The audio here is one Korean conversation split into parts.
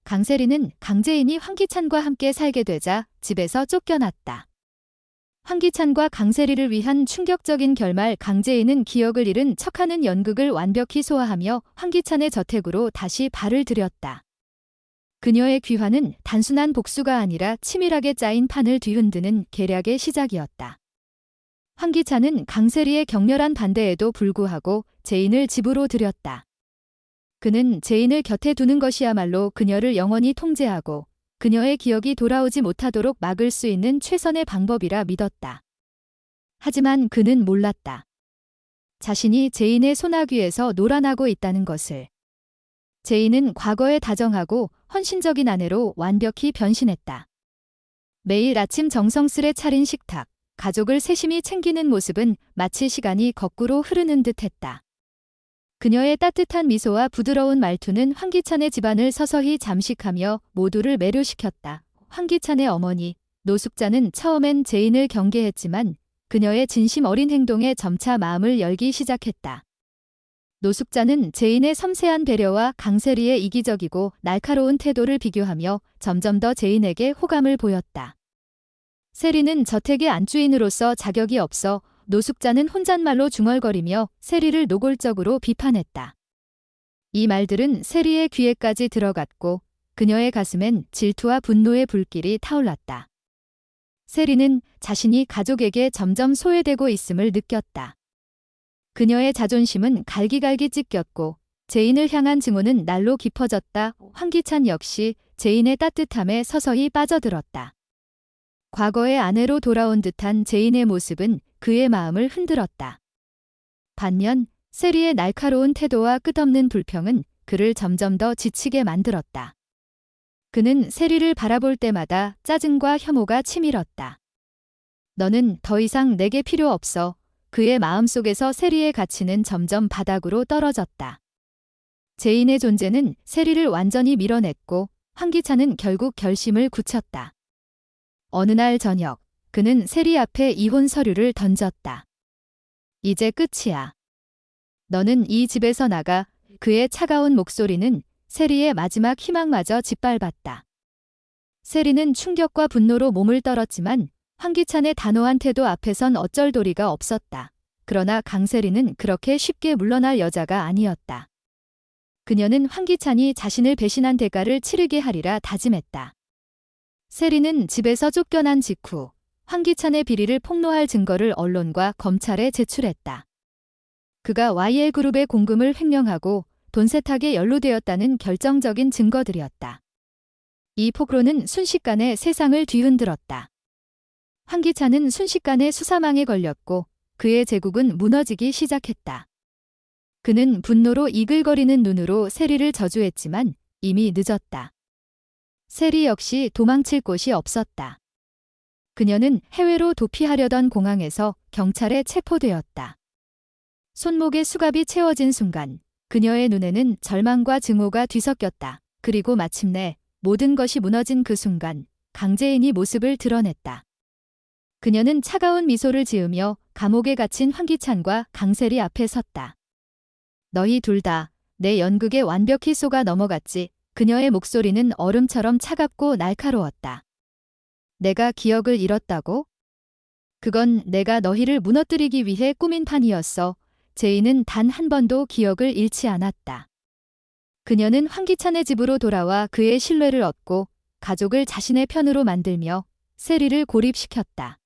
강세리는 강재인이 황기찬과 함께 살게 되자 집에서 쫓겨났다. 황기찬과 강세리를 위한 충격적인 결말. 강재인은 기억을 잃은 척하는 연극을 완벽히 소화하며 황기찬의 저택으로 다시 발을 들였다. 그녀의 귀환은 단순한 복수가 아니라 치밀하게 짜인 판을 뒤흔드는 계략의 시작이었다. 황기찬은 강세리의 격렬한 반대에도 불구하고 재인을 집으로 들였다. 그는 재인을 곁에 두는 것이야말로 그녀를 영원히 통제하고 그녀의 기억이 돌아오지 못하도록 막을 수 있는 최선의 방법이라 믿었다. 하지만 그는 몰랐다. 자신이 재인의 소나귀에서 놀아나고 있다는 것을. 재인은 과거에 다정하고 헌신적인 아내로 완벽히 변신했다. 매일 아침 정성스레 차린 식탁, 가족을 세심히 챙기는 모습은 마치 시간이 거꾸로 흐르는 듯했다. 그녀의 따뜻한 미소와 부드러운 말투는 황기찬의 집안을 서서히 잠식하며 모두를 매료시켰다. 황기찬의 어머니, 노숙자는 처음엔 재인을 경계했지만 그녀의 진심 어린 행동에 점차 마음을 열기 시작했다. 노숙자는 재인의 섬세한 배려와 강세리의 이기적이고 날카로운 태도를 비교하며 점점 더 재인에게 호감을 보였다. 세리는 저택의 안주인으로서 자격이 없어 노숙자는 혼잣말로 중얼거리며 세리를 노골적으로 비판했다. 이 말들은 세리의 귀에까지 들어갔고 그녀의 가슴엔 질투와 분노의 불길이 타올랐다. 세리는 자신이 가족에게 점점 소외되고 있음을 느꼈다. 그녀의 자존심은 갈기갈기 찢겼고 재인을 향한 증오는 날로 깊어졌다. 황기찬 역시 재인의 따뜻함에 서서히 빠져들었다. 과거의 아내로 돌아온 듯한 재인의 모습은 그의 마음을 흔들었다. 반면 세리의 날카로운 태도와 끝없는 불평은 그를 점점 더 지치게 만들었다. 그는 세리를 바라볼 때마다 짜증과 혐오가 치밀었다. 너는 더 이상 내게 필요 없어. 그의 마음속에서 세리의 가치는 점점 바닥으로 떨어졌다. 재인의 존재는 세리를 완전히 밀어냈고 황기찬은 결국 결심을 굳혔다. 어느 날 저녁, 그는 세리 앞에 이혼 서류를 던졌다. 이제 끝이야. 너는 이 집에서 나가. 그의 차가운 목소리는 세리의 마지막 희망마저 짓밟았다. 세리는 충격과 분노로 몸을 떨었지만 황기찬의 단호한 태도 앞에선 어쩔 도리가 없었다. 그러나 강세리는 그렇게 쉽게 물러날 여자가 아니었다. 그녀는 황기찬이 자신을 배신한 대가를 치르게 하리라 다짐했다. 세리는 집에서 쫓겨난 직후 황기찬의 비리를 폭로할 증거를 언론과 검찰에 제출했다. 그가 YL그룹의 공금을 횡령하고 돈 세탁에 연루되었다는 결정적인 증거들이었다. 이 폭로는 순식간에 세상을 뒤흔들었다. 황기찬은 순식간에 수사망에 걸렸고 그의 제국은 무너지기 시작했다. 그는 분노로 이글거리는 눈으로 세리를 저주했지만 이미 늦었다. 세리 역시 도망칠 곳이 없었다. 그녀는 해외로 도피하려던 공항에서 경찰에 체포되었다. 손목에 수갑이 채워진 순간 그녀의 눈에는 절망과 증오가 뒤섞였다. 그리고 마침내 모든 것이 무너진 그 순간 강재인이 모습을 드러냈다. 그녀는 차가운 미소를 지으며 감옥에 갇힌 황기찬과 강세리 앞에 섰다. 너희 둘 다 내 연극에 완벽히 속아 넘어갔지. 그녀의 목소리는 얼음처럼 차갑고 날카로웠다. 내가 기억을 잃었다고? 그건 내가 너희를 무너뜨리기 위해 꾸민 판이었어. 재인은 단 한 번도 기억을 잃지 않았다. 그녀는 황기찬의 집으로 돌아와 그의 신뢰를 얻고 가족을 자신의 편으로 만들며 세리를 고립시켰다.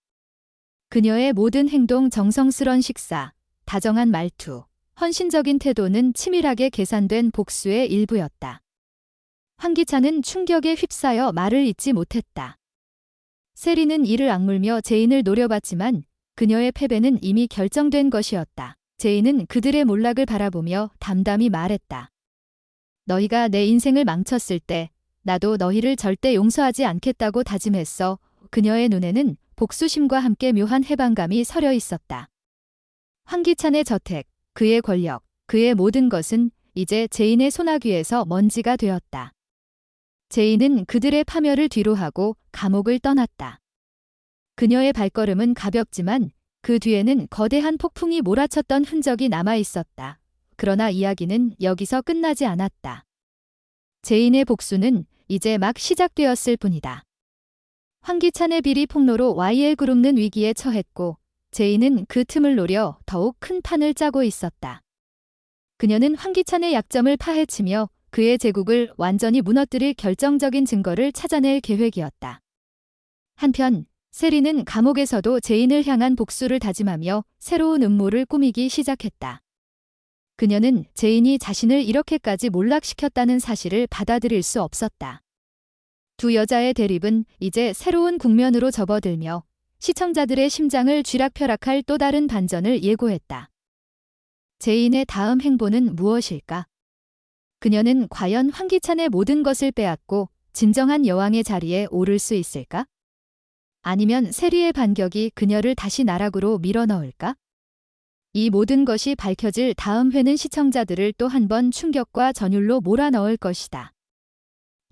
그녀의 모든 행동, 정성스런 식사, 다정한 말투, 헌신적인 태도는 치밀하게 계산된 복수의 일부였다. 황기찬은 충격에 휩싸여 말을 잇지 못했다. 세리는 이를 악물며 재인을 노려봤지만 그녀의 패배는 이미 결정된 것이었다. 재인은 그들의 몰락을 바라보며 담담히 말했다. 너희가 내 인생을 망쳤을 때 나도 너희를 절대 용서하지 않겠다고 다짐했어. 그녀의 눈에는 복수심과 함께 묘한 해방감이 서려 있었다. 황기찬의 저택, 그의 권력, 그의 모든 것은 이제 재인의 소나귀에서 먼지가 되었다. 재인은 그들의 파멸을 뒤로하고 감옥을 떠났다. 그녀의 발걸음은 가볍지만 그 뒤에는 거대한 폭풍이 몰아쳤던 흔적이 남아 있었다. 그러나 이야기는 여기서 끝나지 않았다. 재인의 복수는 이제 막 시작되었을 뿐이다. 황기찬의 비리 폭로로 YL그룹은 위기에 처했고 제이는 그 틈을 노려 더욱 큰 판을 짜고 있었다. 그녀는 황기찬의 약점을 파헤치며 그의 제국을 완전히 무너뜨릴 결정적인 증거를 찾아낼 계획이었다. 한편 세리는 감옥에서도 제인을 향한 복수를 다짐하며 새로운 음모를 꾸미기 시작했다. 그녀는 제인이 자신을 이렇게까지 몰락시켰다는 사실을 받아들일 수 없었다. 두 여자의 대립은 이제 새로운 국면으로 접어들며 시청자들의 심장을 쥐락펴락할 또 다른 반전을 예고했다. 제인의 다음 행보는 무엇일까? 그녀는 과연 황기찬의 모든 것을 빼앗고 진정한 여왕의 자리에 오를 수 있을까? 아니면 세리의 반격이 그녀를 다시 나락으로 밀어넣을까? 이 모든 것이 밝혀질 다음 회는 시청자들을 또 한 번 충격과 전율로 몰아넣을 것이다.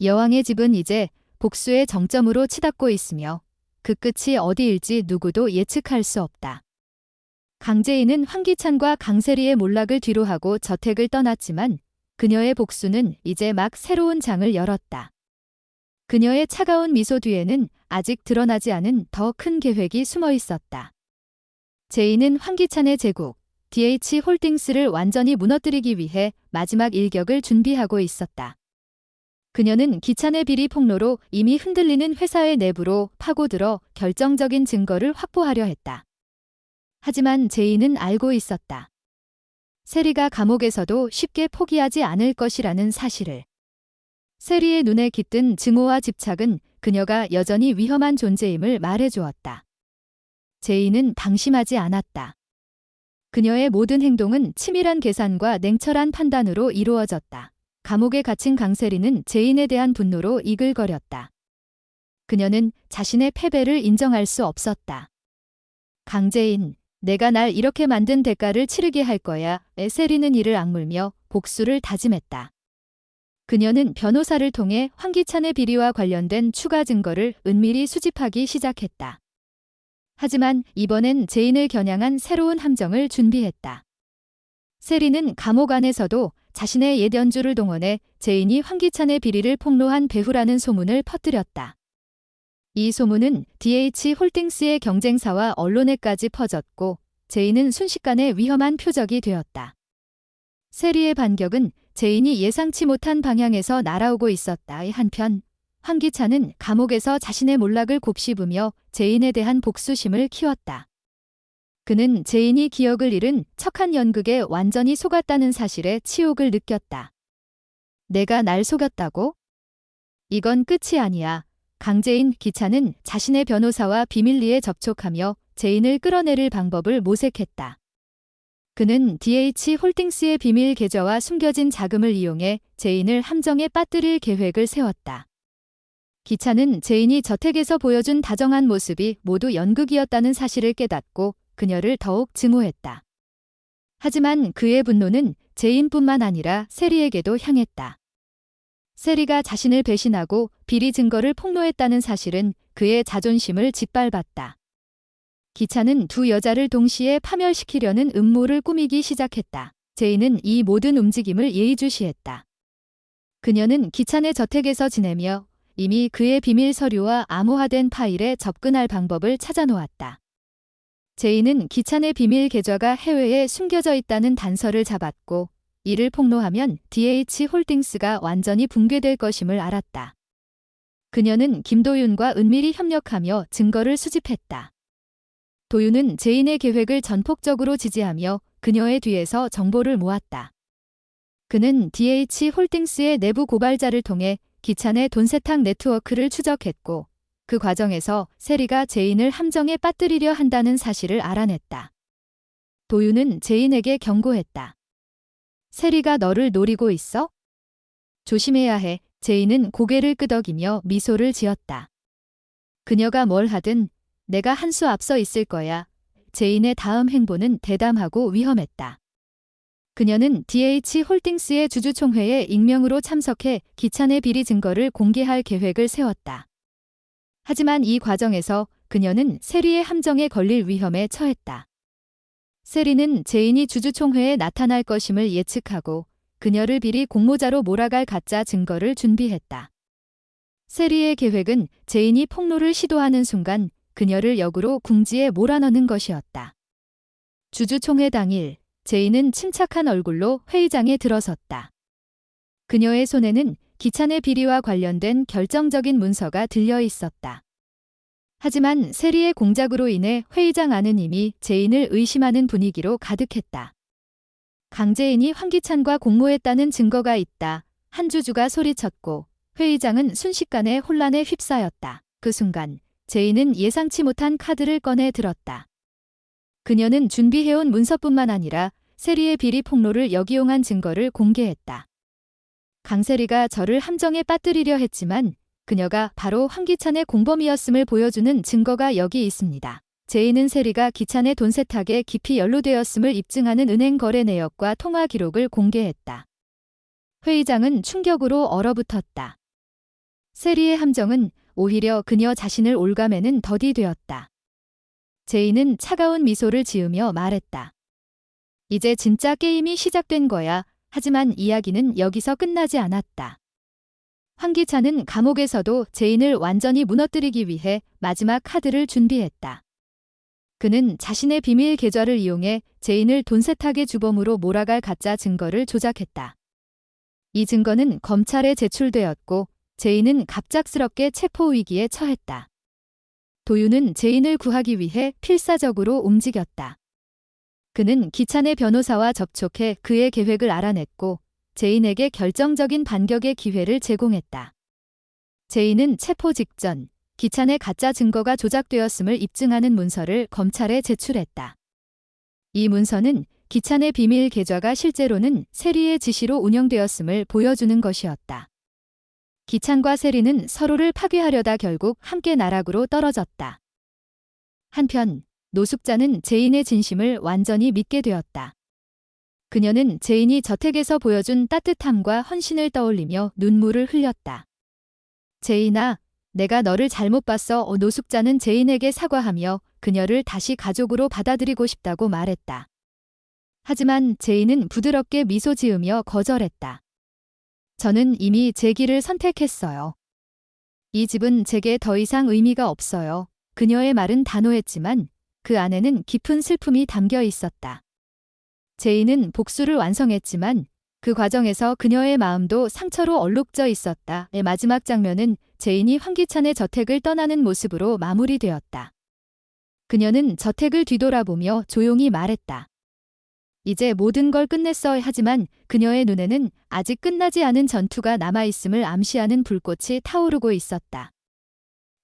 여왕의 집은 이제 복수의 정점으로 치닫고 있으며 그 끝이 어디일지 누구도 예측할 수 없다. 강제인은 황기찬과 강세리의 몰락을 뒤로하고 저택을 떠났지만 그녀의 복수는 이제 막 새로운 장을 열었다. 그녀의 차가운 미소 뒤에는 아직 드러나지 않은 더 큰 계획이 숨어 있었다. 제이는 황기찬의 제국, DH홀딩스를 완전히 무너뜨리기 위해 마지막 일격을 준비하고 있었다. 그녀는 기찬의 비리 폭로로 이미 흔들리는 회사의 내부로 파고들어 결정적인 증거를 확보하려 했다. 하지만 제이는 알고 있었다. 세리가 감옥에서도 쉽게 포기하지 않을 것이라는 사실을. 세리의 눈에 깃든 증오와 집착은 그녀가 여전히 위험한 존재임을 말해주었다. 제이는 방심하지 않았다. 그녀의 모든 행동은 치밀한 계산과 냉철한 판단으로 이루어졌다. 감옥에 갇힌 강세리는 제인에 대한 분노로 이글거렸다. 그녀는 자신의 패배를 인정할 수 없었다. 강제인, 내가 날 이렇게 만든 대가를 치르게 할 거야. 세리는 이를 악물며 복수를 다짐했다. 그녀는 변호사를 통해 황기찬의 비리와 관련된 추가 증거를 은밀히 수집하기 시작했다. 하지만 이번엔 제인을 겨냥한 새로운 함정을 준비했다. 세리는 감옥 안에서도 자신의 옛 연주를 동원해 제인이 황기찬의 비리를 폭로한 배후라는 소문을 퍼뜨렸다. 이 소문은 DH홀딩스의 경쟁사와 언론에까지 퍼졌고 제인은 순식간에 위험한 표적이 되었다. 세리의 반격은 제인이 예상치 못한 방향에서 날아오고 있었다. 한편 황기찬은 감옥에서 자신의 몰락을 곱씹으며 제인에 대한 복수심을 키웠다. 그는 제인이 기억을 잃은 척한 연극에 완전히 속았다는 사실에 치욕을 느꼈다. 내가 날 속였다고? 이건 끝이 아니야. 강제인 기찬은 자신의 변호사와 비밀리에 접촉하며 제인을 끌어내릴 방법을 모색했다. 그는 DH홀딩스의 비밀 계좌와 숨겨진 자금을 이용해 제인을 함정에 빠뜨릴 계획을 세웠다. 기찬은 제인이 저택에서 보여준 다정한 모습이 모두 연극이었다는 사실을 깨닫고 그녀를 더욱 증오했다. 하지만 그의 분노는 제인뿐만 아니라 세리에게도 향했다. 세리가 자신을 배신하고 비리 증거를 폭로했다는 사실은 그의 자존심을 짓밟았다. 기찬은 두 여자를 동시에 파멸시키려는 음모를 꾸미기 시작했다. 제인은 이 모든 움직임을 예의주시했다. 그녀는 기찬의 저택에서 지내며 이미 그의 비밀 서류와 암호화된 파일에 접근할 방법을 찾아놓았다. 제인은 기찬의 비밀 계좌가 해외에 숨겨져 있다는 단서를 잡았고 이를 폭로하면 DH홀딩스가 완전히 붕괴될 것임을 알았다. 그녀는 김도윤과 은밀히 협력하며 증거를 수집했다. 도윤은 제인의 계획을 전폭적으로 지지하며 그녀의 뒤에서 정보를 모았다. 그는 DH홀딩스의 내부 고발자를 통해 기찬의 돈 세탁 네트워크를 추적했고 그 과정에서 세리가 제인을 함정에 빠뜨리려 한다는 사실을 알아냈다. 도윤은 제인에게 경고했다. 세리가 너를 노리고 있어? 조심해야 해. 제인은 고개를 끄덕이며 미소를 지었다. 그녀가 뭘 하든 내가 한 수 앞서 있을 거야. 제인의 다음 행보는 대담하고 위험했다. 그녀는 DH홀딩스의 주주총회에 익명으로 참석해 기찬의 비리 증거를 공개할 계획을 세웠다. 하지만 이 과정에서 그녀는 세리의 함정에 걸릴 위험에 처했다. 세리는 제인이 주주총회에 나타날 것임을 예측하고 그녀를 비리 공모자로 몰아갈 가짜 증거를 준비했다. 세리의 계획은 제인이 폭로를 시도하는 순간 그녀를 역으로 궁지에 몰아넣는 것이었다. 주주총회 당일, 제인은 침착한 얼굴로 회의장에 들어섰다. 그녀의 손에는 기찬의 비리와 관련된 결정적인 문서가 들려 있었다. 하지만 세리의 공작으로 인해 회의장 안은 이미 제인을 의심하는 분위기로 가득했다. 강제인이 황기찬과 공모했다는 증거가 있다. 한 주주가 소리쳤고 회의장은 순식간에 혼란에 휩싸였다. 그 순간 제인은 예상치 못한 카드를 꺼내 들었다. 그녀는 준비해온 문서뿐만 아니라 세리의 비리 폭로를 역이용한 증거를 공개했다. 강세리가 저를 함정에 빠뜨리려 했지만 그녀가 바로 황기찬의 공범이었음을 보여주는 증거가 여기 있습니다. 제인은 세리가 기찬의 돈 세탁에 깊이 연루되었음을 입증하는 은행 거래 내역과 통화 기록을 공개했다. 회의장은 충격으로 얼어붙었다. 세리의 함정은 오히려 그녀 자신을 올가매는 덫이 되었다. 제인은 차가운 미소를 지으며 말했다. 이제 진짜 게임이 시작된 거야. 하지만 이야기는 여기서 끝나지 않았다. 황기찬은 감옥에서도 제인을 완전히 무너뜨리기 위해 마지막 카드를 준비했다. 그는 자신의 비밀 계좌를 이용해 제인을 돈 세탁의 주범으로 몰아갈 가짜 증거를 조작했다. 이 증거는 검찰에 제출되었고 제인은 갑작스럽게 체포 위기에 처했다. 도윤은 제인을 구하기 위해 필사적으로 움직였다. 그는 기찬의 변호사와 접촉해 그의 계획을 알아냈고 제인에게 결정적인 반격의 기회를 제공했다. 제인은 체포 직전 기찬의 가짜 증거가 조작되었음을 입증하는 문서를 검찰에 제출했다. 이 문서는 기찬의 비밀 계좌가 실제로는 세리의 지시로 운영되었음을 보여주는 것이었다. 기찬과 세리는 서로를 파괴하려다 결국 함께 나락으로 떨어졌다. 한편 노숙자는 제인의 진심을 완전히 믿게 되었다. 그녀는 제인이 저택에서 보여준 따뜻함과 헌신을 떠올리며 눈물을 흘렸다. 제인아, 내가 너를 잘못 봤어. 노숙자는 제인에게 사과하며 그녀를 다시 가족으로 받아들이고 싶다고 말했다. 하지만 제인은 부드럽게 미소 지으며 거절했다. 저는 이미 제 길을 선택했어요. 이 집은 제게 더 이상 의미가 없어요. 그녀의 말은 단호했지만 그 안에는 깊은 슬픔이 담겨 있었다. 제인은 복수를 완성했지만 그 과정에서 그녀의 마음도 상처로 얼룩져 있었다. 마지막 장면은 제인이 황기찬의 저택을 떠나는 모습으로 마무리되었다. 그녀는 저택을 뒤돌아보며 조용히 말했다. 이제 모든 걸 끝냈어. 하지만 그녀의 눈에는 아직 끝나지 않은 전투가 남아있음을 암시하는 불꽃이 타오르고 있었다.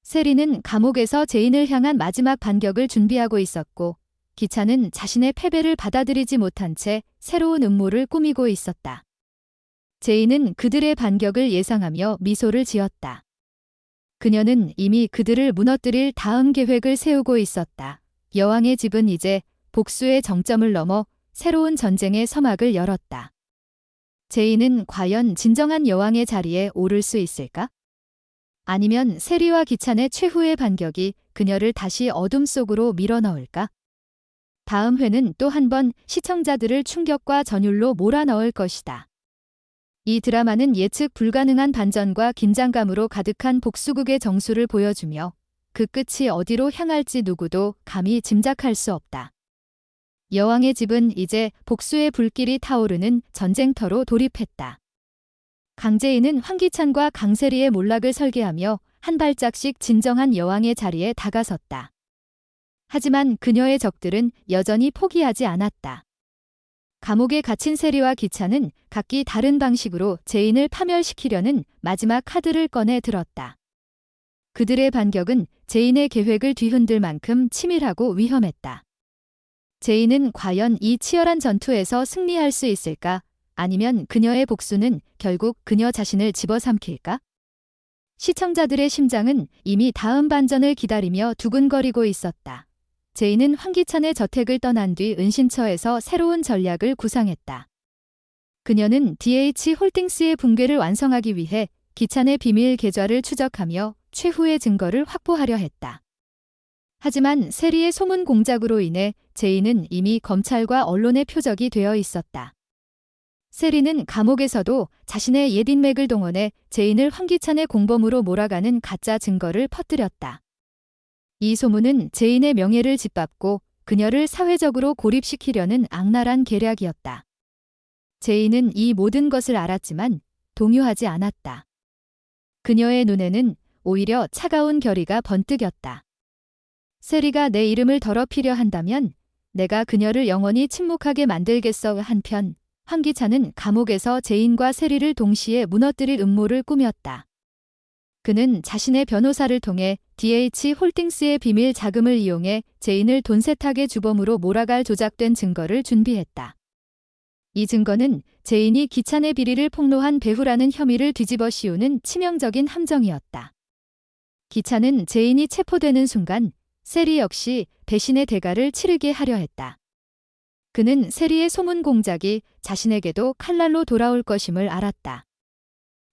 세리는 감옥에서 제인을 향한 마지막 반격을 준비하고 있었고 기찬은 자신의 패배를 받아들이지 못한 채 새로운 음모를 꾸미고 있었다. 제인은 그들의 반격을 예상하며 미소를 지었다. 그녀는 이미 그들을 무너뜨릴 다음 계획을 세우고 있었다. 여왕의 집은 이제 복수의 정점을 넘어 새로운 전쟁의 서막을 열었다. 제인은 과연 진정한 여왕의 자리에 오를 수 있을까? 아니면 세리와 기찬의 최후의 반격이 그녀를 다시 어둠 속으로 밀어넣을까? 다음 회는 또 한 번 시청자들을 충격과 전율로 몰아넣을 것이다. 이 드라마는 예측 불가능한 반전과 긴장감으로 가득한 복수극의 정수를 보여주며 그 끝이 어디로 향할지 누구도 감히 짐작할 수 없다. 여왕의 집은 이제 복수의 불길이 타오르는 전쟁터로 돌입했다. 강제인은 황기찬과 강세리의 몰락을 설계하며 한 발짝씩 진정한 여왕의 자리에 다가섰다. 하지만 그녀의 적들은 여전히 포기하지 않았다. 감옥에 갇힌 세리와 기찬은 각기 다른 방식으로 제인을 파멸시키려는 마지막 카드를 꺼내 들었다. 그들의 반격은 제인의 계획을 뒤흔들 만큼 치밀하고 위험했다. 제인은 과연 이 치열한 전투에서 승리할 수 있을까? 아니면 그녀의 복수는 결국 그녀 자신을 집어삼킬까? 시청자들의 심장은 이미 다음 반전을 기다리며 두근거리고 있었다. 제인은 황기찬의 저택을 떠난 뒤 은신처에서 새로운 전략을 구상했다. 그녀는 DH홀딩스의 붕괴를 완성하기 위해 기찬의 비밀 계좌를 추적하며 최후의 증거를 확보하려 했다. 하지만 세리의 소문 공작으로 인해 제인은 이미 검찰과 언론의 표적이 되어 있었다. 세리는 감옥에서도 자신의 옛 인맥을 동원해 제인을 황기찬의 공범으로 몰아가는 가짜 증거를 퍼뜨렸다. 이 소문은 제인의 명예를 짓밟고 그녀를 사회적으로 고립시키려는 악랄한 계략이었다. 제인은 이 모든 것을 알았지만 동요하지 않았다. 그녀의 눈에는 오히려 차가운 결의가 번뜩였다. 세리가 내 이름을 더럽히려 한다면 내가 그녀를 영원히 침묵하게 만들겠어. 한편 황기찬은 감옥에서 제인과 세리를 동시에 무너뜨릴 음모를 꾸몄다. 그는 자신의 변호사를 통해 DH홀딩스의 비밀 자금을 이용해 제인을 돈 세탁의 주범으로 몰아갈 조작된 증거를 준비했다. 이 증거는 제인이 기찬의 비리를 폭로한 배후라는 혐의를 뒤집어 씌우는 치명적인 함정이었다. 기찬은 제인이 체포되는 순간 세리 역시 배신의 대가를 치르게 하려 했다. 그는 세리의 소문 공작이 자신에게도 칼날로 돌아올 것임을 알았다.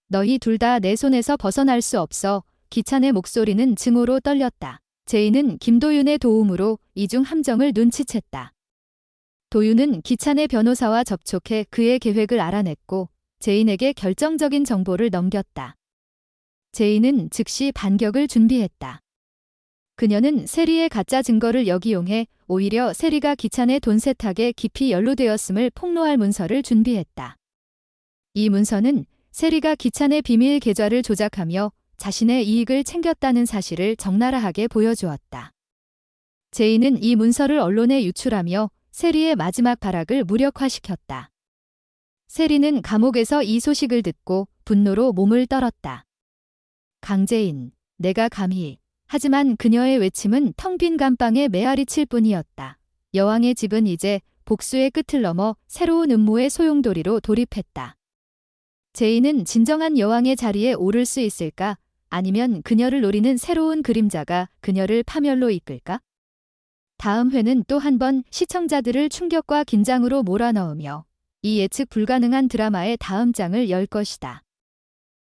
너희 둘 다 내 손에서 벗어날 수 없어. 기찬의 목소리는 증오로 떨렸다. 제인은 김도윤의 도움으로 이중 함정을 눈치챘다. 도윤은 기찬의 변호사와 접촉해 그의 계획을 알아냈고 제인에게 결정적인 정보를 넘겼다. 제인은 즉시 반격을 준비했다. 그녀는 세리의 가짜 증거를 역이용해 오히려 세리가 기찬의 돈 세탁에 깊이 연루되었음을 폭로할 문서를 준비했다. 이 문서는 세리가 기찬의 비밀 계좌를 조작하며 자신의 이익을 챙겼다는 사실을 적나라하게 보여주었다. 제인은 이 문서를 언론에 유출하며 세리의 마지막 발악을 무력화시켰다. 세리는 감옥에서 이 소식을 듣고 분노로 몸을 떨었다. 강제인, 내가 감히. 하지만 그녀의 외침은 텅 빈 감방에 메아리칠 뿐이었다. 여왕의 집은 이제 복수의 끝을 넘어 새로운 음모의 소용돌이로 돌입했다. 제인은 진정한 여왕의 자리에 오를 수 있을까? 아니면 그녀를 노리는 새로운 그림자가 그녀를 파멸로 이끌까? 다음 회는 또 한 번 시청자들을 충격과 긴장으로 몰아넣으며 이 예측 불가능한 드라마의 다음 장을 열 것이다.